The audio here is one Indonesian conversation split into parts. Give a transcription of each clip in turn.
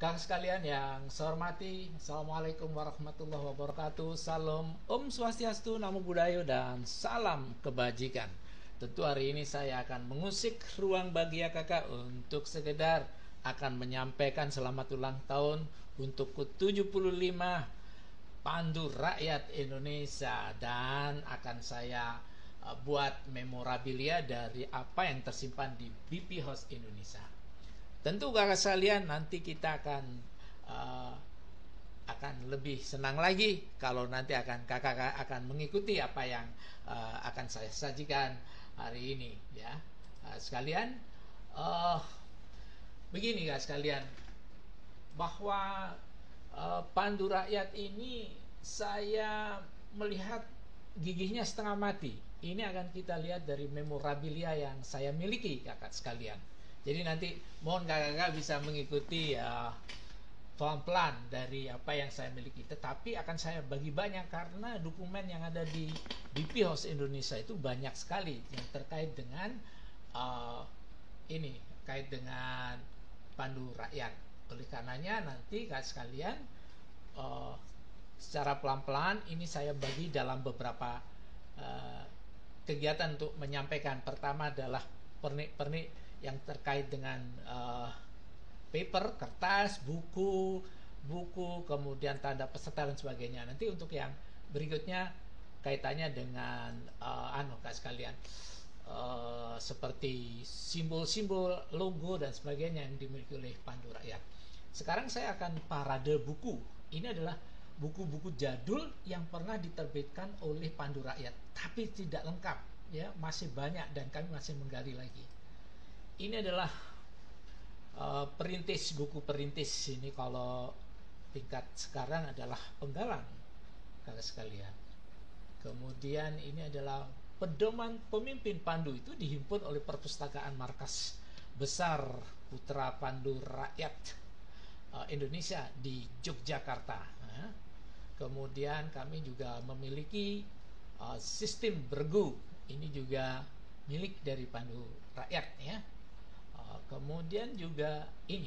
Kakak sekalian yang saya hormati, Assalamualaikum warahmatullahi wabarakatuh. Salam Om Swastiastu, Namo Buddhaya, dan salam kebajikan. Tentu hari ini saya akan mengusik ruang bagi kakak untuk sekedar akan menyampaikan selamat ulang tahun untuk ke-75 Pandu Rakyat Indonesia, dan akan saya buat memorabilia dari apa yang tersimpan di BP House Indonesia. Tentu kakak sekalian, nanti kita akan lebih senang lagi kalau nanti kakak akan mengikuti apa yang akan saya sajikan hari ini, ya. Sekalian, begini kakak sekalian, bahwa Pandu Rakyat ini saya melihat gigihnya setengah mati. Ini akan kita lihat dari memorabilia yang saya miliki kakak sekalian. Jadi nanti mohon kakak-kakak bisa mengikuti pelan-pelan dari apa yang saya miliki. Tetapi akan saya bagi banyak karena dokumen yang ada di BP House Indonesia itu banyak sekali yang terkait dengan kait dengan Pandu Rakyat. Oleh karenanya nanti kakak sekalian, secara pelan-pelan ini saya bagi dalam beberapa kegiatan untuk menyampaikan. Pertama adalah pernik-pernik yang terkait dengan paper, kertas, buku, kemudian tanda peserta dan sebagainya. Nanti untuk yang berikutnya kaitannya dengan kak sekalian, seperti simbol-simbol, logo dan sebagainya yang dimiliki oleh Pandu Rakyat. Sekarang saya akan parade buku. Ini adalah buku-buku jadul yang pernah diterbitkan oleh Pandu Rakyat, tapi tidak lengkap, ya, masih banyak dan kami masih menggali lagi. Ini adalah buku perintis. Ini kalau tingkat sekarang adalah penggalan kakak sekalian. Kemudian ini adalah pedoman pemimpin Pandu, itu dihimpun oleh Perpustakaan Markas Besar Putra Pandu Rakyat Indonesia di Yogyakarta. Kemudian kami juga memiliki sistem bergu. Ini juga milik dari Pandu Rakyat, ya. Kemudian juga ini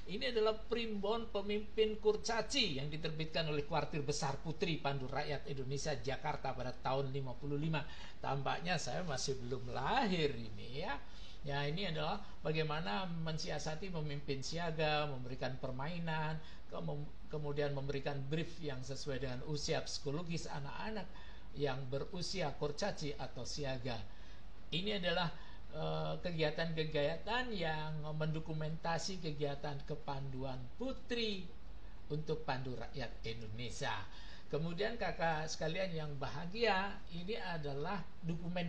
ini adalah primbon pemimpin kurcaci yang diterbitkan oleh Kuartir Besar Putri Pandu Rakyat Indonesia Jakarta pada tahun 55. Tampaknya saya masih belum lahir ini, ya. Ya, ini adalah bagaimana mensiasati memimpin siaga, memberikan permainan, kemudian memberikan brief yang sesuai dengan usia psikologis anak-anak yang berusia kurcaci atau siaga. Ini adalah kegiatan-kegiatan yang mendokumentasi kegiatan kepanduan putri untuk Pandu Rakyat Indonesia. Kemudian kakak sekalian yang bahagia, ini adalah dokumen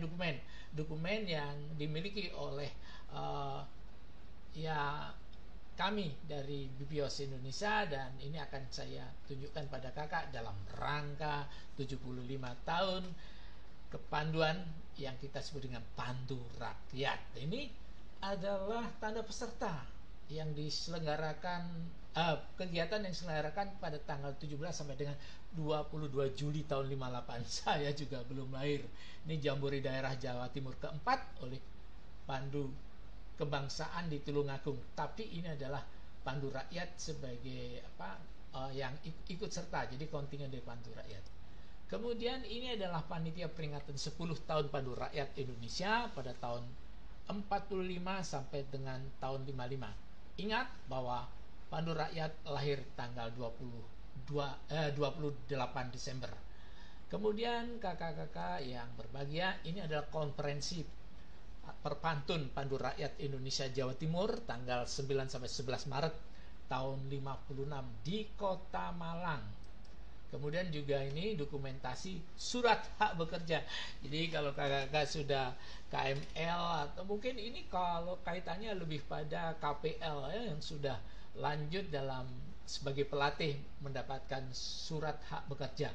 yang dimiliki oleh kami dari BP House Indonesia, dan ini akan saya tunjukkan pada kakak dalam rangka 75 tahun kepanduan yang kita sebut dengan Pandu Rakyat. Ini adalah tanda peserta yang diselenggarakan, kegiatan yang diselenggarakan pada tanggal 17 sampai dengan 22 Juli tahun 58. Saya juga belum lahir. Ini Jambore Daerah Jawa Timur keempat oleh Pandu Kebangsaan di Tulungagung. Tapi ini adalah Pandu Rakyat sebagai yang ikut serta, jadi kontingen dari Pandu Rakyat. Kemudian ini adalah panitia peringatan 10 tahun Pandu Rakyat Indonesia pada tahun 45 sampai dengan tahun 55. Ingat bahwa Pandu Rakyat lahir tanggal 28 Desember. Kemudian kakak-kakak yang berbahagia, ini adalah konferensi Perpantun Pandu Rakyat Indonesia Jawa Timur tanggal 9 sampai 11 Maret tahun 56 di Kota Malang. Kemudian juga ini dokumentasi surat hak bekerja. Jadi kalau kakak-kakak sudah KML, atau mungkin ini kalau kaitannya lebih pada KPL, ya, yang sudah lanjut dalam sebagai pelatih mendapatkan surat hak bekerja,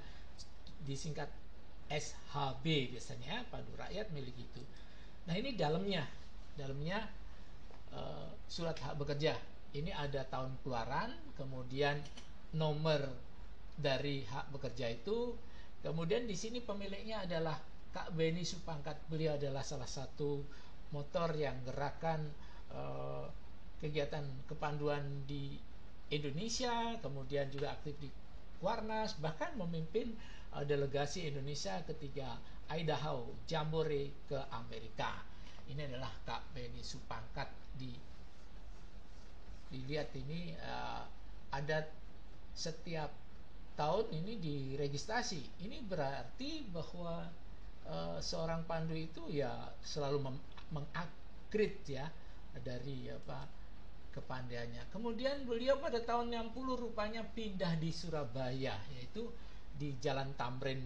disingkat SHB biasanya, Pandu Rakyat milik itu. Nah, ini dalamnya surat hak bekerja. Ini ada tahun keluaran, kemudian nomor dari hak bekerja itu. Kemudian di sini pemiliknya adalah Kak Beni Supangkat. Beliau adalah salah satu motor yang gerakan kegiatan kepanduan di Indonesia, kemudian juga aktif di Kuarnas, bahkan memimpin delegasi Indonesia ketika Idaho Jambore ke Amerika. Ini adalah Kak Beni Supangkat. Dilihat ini ada setiap tahun ini diregistrasi. Ini berarti bahwa seorang pandu itu ya selalu mengupgrade ya dari kepandaiannya. Kemudian beliau pada tahun 60 rupanya pindah di Surabaya, yaitu di Jalan Tamrin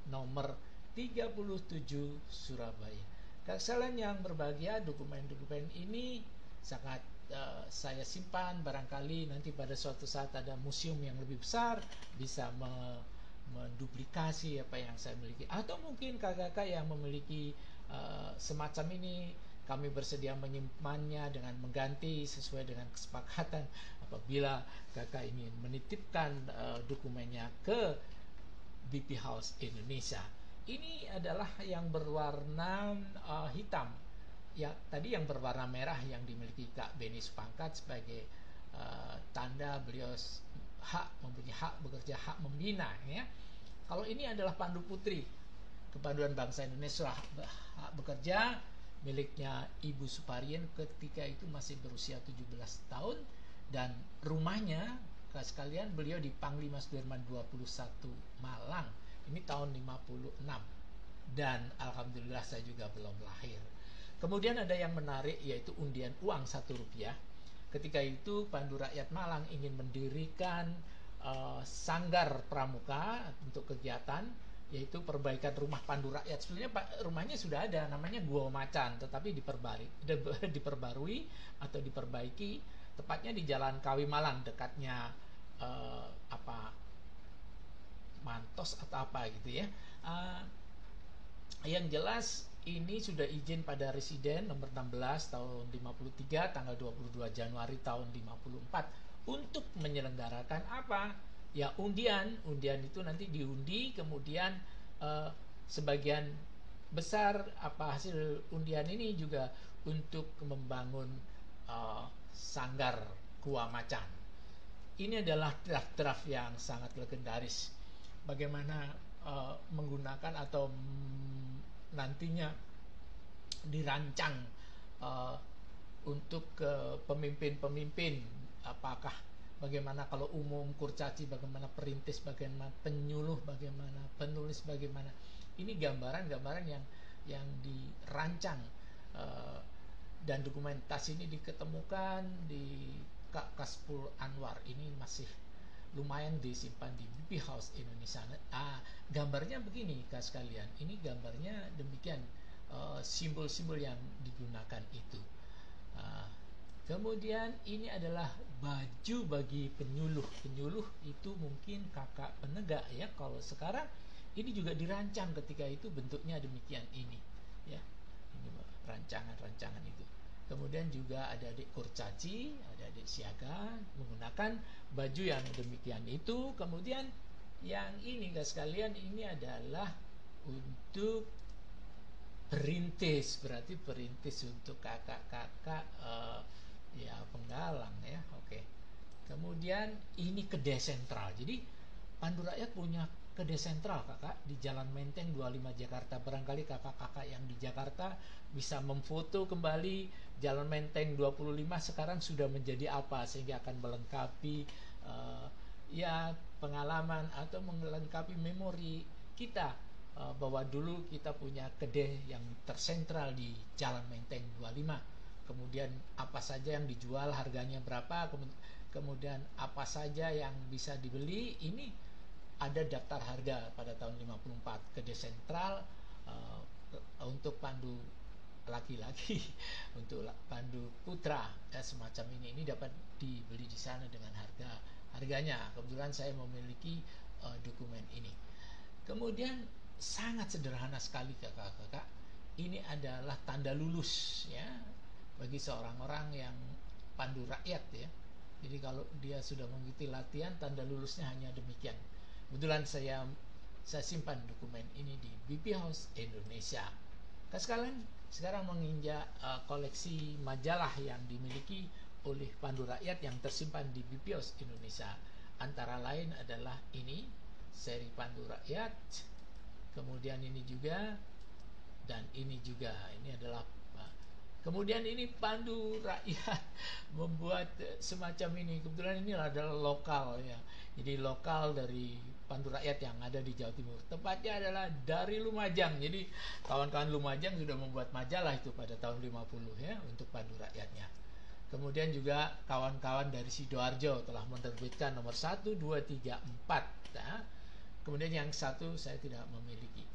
nomor 37 Surabaya. Kalian yang berbahagia, dokumen-dokumen ini sangat saya simpan, barangkali nanti pada suatu saat ada museum yang lebih besar bisa menduplikasi apa yang saya miliki, atau mungkin kakak-kakak yang memiliki semacam ini, kami bersedia menyimpannya dengan mengganti sesuai dengan kesepakatan apabila kakak ingin menitipkan dokumennya ke BP House Indonesia. Ini adalah yang berwarna hitam. Ya, tadi yang berwarna merah yang dimiliki Kak Beni Supangkat sebagai tanda beliau mempunyai hak bekerja, hak membina ya. Kalau ini adalah Pandu Putri, Kepanduan Bangsa Indonesia, hak bekerja miliknya Ibu Suparien ketika itu masih berusia 17 tahun, dan rumahnya sekalian beliau di Panglima Sudirman 21 Malang. Ini tahun 56. Dan alhamdulillah saya juga belum lahir. Kemudian ada yang menarik, yaitu undian uang Rp1. Ketika itu Pandu Rakyat Malang ingin mendirikan sanggar pramuka untuk kegiatan, yaitu perbaikan rumah Pandu Rakyat. Sebenarnya rumahnya sudah ada, namanya Gua Macan, tetapi diperbarui atau diperbaiki, tepatnya di Jalan Kawi Malang, dekatnya Mantos atau apa gitu ya. Yang jelas ini sudah izin pada Residen nomor 16 tahun 53 tanggal 22 Januari tahun 54 untuk menyelenggarakan apa? Ya undian itu nanti diundi, kemudian sebagian besar hasil undian ini juga untuk membangun sanggar Gua Macan. Ini adalah draft-draft yang sangat legendaris. Bagaimana menggunakan atau nantinya dirancang untuk pemimpin-pemimpin, apakah bagaimana kalau umum, kurcaci, bagaimana perintis, bagaimana penyuluh, bagaimana penulis, bagaimana. Ini gambaran-gambaran yang dirancang dan dokumentasi ini diketemukan di Kak Kaspul Anwar. Ini masih lumayan disimpan di BP House Indonesia. Gambarnya begini Kak sekalian. Ini gambarnya demikian, simbol-simbol yang digunakan itu. Kemudian ini adalah baju bagi penyuluh. Penyuluh itu mungkin kakak penegak ya. Kalau sekarang ini juga dirancang ketika itu bentuknya demikian ini ya. Ini rancangan-rancangan itu. Kemudian juga ada adik kurcaci, ada adik siaga menggunakan baju yang demikian itu. Kemudian yang ini guys sekalian, ini adalah untuk perintis, berarti perintis untuk kakak-kakak ya penggalang ya. Oke. Kemudian ini kedai sentral. Jadi Pandu Rakyat punya kedai sentral kakak di Jalan Menteng 25 Jakarta. Barangkali kakak-kakak yang di Jakarta bisa memfoto kembali Jalan Menteng 25 sekarang sudah menjadi apa, sehingga akan melengkapi ya pengalaman atau melengkapi memori kita bahwa dulu kita punya kedai yang tersentral di Jalan Menteng 25. Kemudian apa saja yang dijual, harganya berapa, kemudian apa saja yang bisa dibeli. Ini ada daftar harga pada tahun 54 kedai sentral untuk pandu laki-laki, untuk pandu putra semacam ini dapat dibeli di sana dengan harganya. Kebetulan saya memiliki dokumen ini. Kemudian sangat sederhana sekali kakak-kakak, ini adalah tanda lulus ya bagi seorang orang yang pandu rakyat ya. Jadi kalau dia sudah mengikuti latihan, tanda lulusnya hanya demikian. Kebetulan saya simpan dokumen ini di BP House Indonesia. Sekarang menginjak koleksi majalah yang dimiliki oleh Pandu Rakyat yang tersimpan di BIPIOS Indonesia. Antara lain adalah ini seri Pandu Rakyat, kemudian ini juga, dan ini juga. Ini adalah kemudian ini Pandu Rakyat membuat semacam ini. Kebetulan ini adalah lokal ya. Jadi lokal dari Pandu Rakyat yang ada di Jawa Timur. Tepatnya adalah dari Lumajang. Jadi kawan-kawan Lumajang sudah membuat majalah itu pada tahun 50 ya untuk Pandu Rakyatnya. Kemudian juga kawan-kawan dari Sidoarjo telah menerbitkan nomor 1, 2, 3, 4 ya. Kemudian yang satu saya tidak memiliki.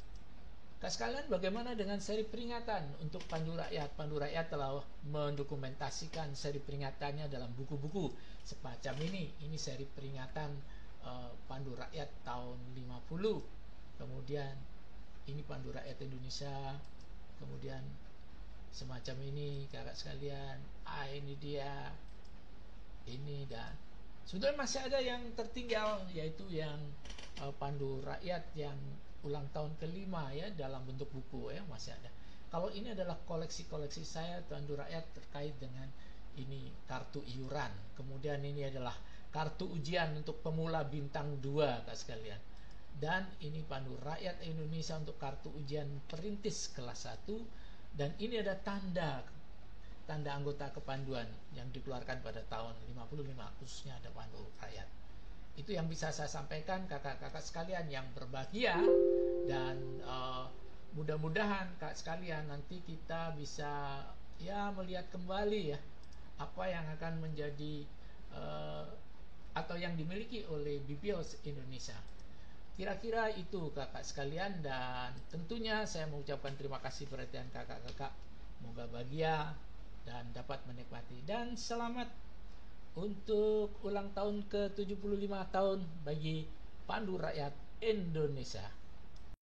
Sekalian, bagaimana dengan seri peringatan untuk Pandu Rakyat? Pandu Rakyat telah mendokumentasikan seri peringatannya dalam buku-buku semacam ini. Ini seri peringatan Pandu Rakyat tahun 50. Kemudian ini Pandu Rakyat Indonesia. Kemudian semacam ini kakak sekalian. Ini dia. Ini, dan sebetulnya masih ada yang tertinggal, yaitu yang Pandu Rakyat yang ulang tahun kelima ya, dalam bentuk buku ya, masih ada. Kalau ini adalah koleksi-koleksi saya Pandu Rakyat terkait dengan ini kartu iuran. Kemudian ini adalah kartu ujian untuk pemula bintang 2 kak sekalian. Dan ini Pandu Rakyat Indonesia untuk kartu ujian perintis kelas 1. Dan ini ada tanda anggota kepanduan yang dikeluarkan pada tahun 55, khususnya ada Pandu Rakyat. Itu yang bisa saya sampaikan kakak-kakak sekalian yang berbahagia. Dan mudah-mudahan kak sekalian nanti kita bisa ya melihat kembali ya apa yang akan menjadi atau yang dimiliki oleh BIPIOS Indonesia. Kira-kira itu kakak sekalian, dan tentunya saya mengucapkan terima kasih perhatian kakak-kakak. Semoga bahagia dan dapat menikmati, dan selamat untuk ulang tahun ke-75 tahun bagi Pandu Rakyat Indonesia.